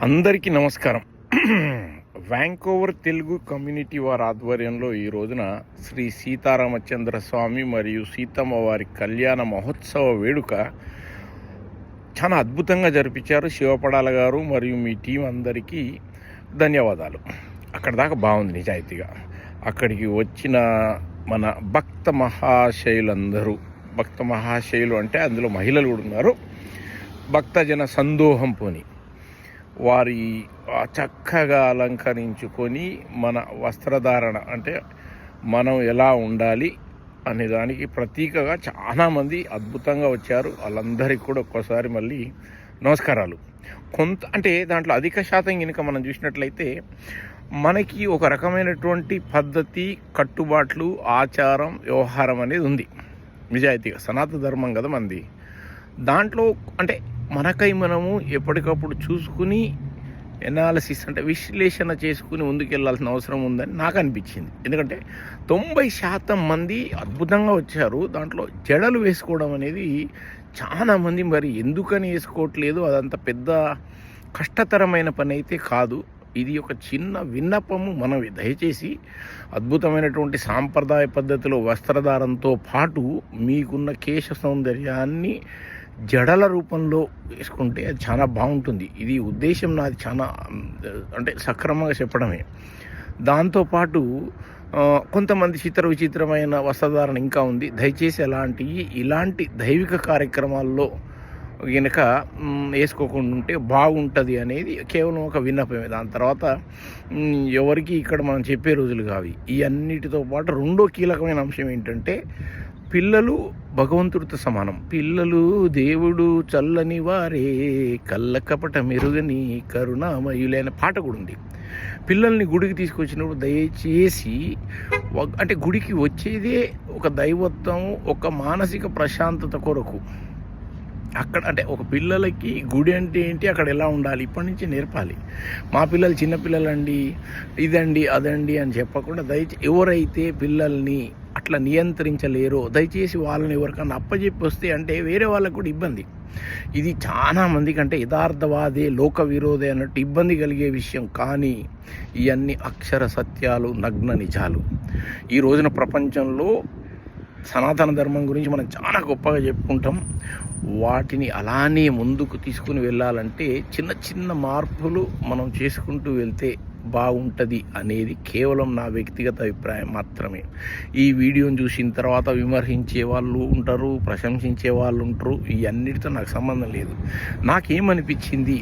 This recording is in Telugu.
అందరికీ నమస్కారం. వ్యాంకోవర్ తెలుగు కమ్యూనిటీ వారి ఆధ్వర్యంలో ఈ రోజున శ్రీ సీతారామచంద్ర స్వామి మరియు సీతమ్మ వారి కళ్యాణ మహోత్సవ వేడుక చాలా అద్భుతంగా జరిపించారు. శివపడాల గారు మరియు మీ టీం అందరికీ ధన్యవాదాలు. అక్కడ దాకా బాగుంది నిజాయితీగా. అక్కడికి వచ్చిన మన భక్త మహాశయులు అంటే అందులో మహిళలు కూడా ఉన్నారు. భక్తజన సందోహం పోని వారి చక్కగా అలంకరించుకొని మన వస్త్రధారణ అంటే మనం ఎలా ఉండాలి అనే దానికి ప్రతీకగా చాలామంది అద్భుతంగా వచ్చారు. వాళ్ళందరికీ కూడా ఒక్కసారి మళ్ళీ నమస్కారాలు. అంటే దాంట్లో అధిక శాతం కనుక మనం చూసినట్లయితే మనకి ఒక రకమైనటువంటి పద్ధతి, కట్టుబాట్లు, ఆచారం, వ్యవహారం అనేది ఉంది. నిజాయితీగా సనాతన ధర్మం కదా మనది. దాంట్లో అంటే మనకై మనము ఎప్పటికప్పుడు చూసుకుని ఎనాలిసిస్ అంటే విశ్లేషణ చేసుకుని ముందుకెళ్లాల్సిన అవసరం ఉందని నాకు అనిపించింది. ఎందుకంటే 90% మంది అద్భుతంగా వచ్చారు. దాంట్లో జడలు వేసుకోవడం అనేది చాలామంది మరి ఎందుకని వేసుకోవట్లేదు, అదంత పెద్ద కష్టతరమైన పని అయితే కాదు. ఇది ఒక చిన్న విన్నపము మనవి. దయచేసి అద్భుతమైనటువంటి సాంప్రదాయ పద్ధతిలో వస్త్రధారంతో పాటు మీకున్న కేశ సౌందర్యాన్ని జడల రూపంలో వేసుకుంటే అది చాలా బాగుంటుంది. ఇది ఉద్దేశం నాది చాలా అంటే సక్రమంగా చెప్పడమే. దాంతోపాటు కొంతమంది విచిత్రమైన వస్త్రధారణ ఇంకా ఉంది. దయచేసి ఇలాంటి దైవిక కార్యక్రమాల్లో కనుక వేసుకోకుండా ఉంటే బాగుంటుంది అనేది కేవలం ఒక విన్నపమే. దాని తర్వాత ఎవరికి ఇక్కడ మనం చెప్పే రోజులు కావి. ఈ అన్నిటితో పాటు రెండో కీలకమైన అంశం ఏంటంటే పిల్లలు భగవంతుడితో సమానం. పిల్లలు దేవుడు చల్లని వారే కళ్ళకపట మెరుగని కరుణామయులే అనే పాట కూడా ఉంది. పిల్లల్ని గుడికి తీసుకొచ్చినప్పుడు దయచేసి అంటే గుడికి వచ్చేదే ఒక దైవత్వం, ఒక మానసిక ప్రశాంతత కొరకు. అక్కడ అంటే ఒక పిల్లలకి గుడి అంటే ఏంటి, అక్కడ ఎలా ఉండాలి ఇప్పటి నుంచి నేర్పాలి. మా పిల్లలు చిన్నపిల్లలండి, ఇదండి అదండి అని చెప్పకుండా ఎవరైతే పిల్లల్ని అట్లా నియంత్రించలేరో దయచేసి వాళ్ళని ఎవరికన్నా అప్పచెప్పి వస్తే అంటే వేరే వాళ్ళకు కూడా ఇబ్బంది. ఇది చాలా మందికి అంటే యథార్థవాదే లోక విరోధే అన్నట్టు ఇబ్బంది కలిగే విషయం. కానీ ఇవన్నీ అక్షర సత్యాలు, నగ్న నిజాలు. ఈ రోజున ప్రపంచంలో సనాతన ధర్మం గురించి మనం చాలా గొప్పగా చెప్పుకుంటాం. వాటిని అలానే ముందుకు తీసుకుని వెళ్ళాలంటే చిన్న చిన్న మార్పులు మనం చేసుకుంటూ వెళ్తే బాగుంటుంది అనేది కేవలం నా వ్యక్తిగత అభిప్రాయం మాత్రమే. ఈ వీడియోని చూసిన తర్వాత విమర్శించే వాళ్ళు ఉంటారు, ప్రశంసించే వాళ్ళు ఉంటారు. ఈ అన్నిటితో నాకు సంబంధం లేదు. నాకేమనిపించింది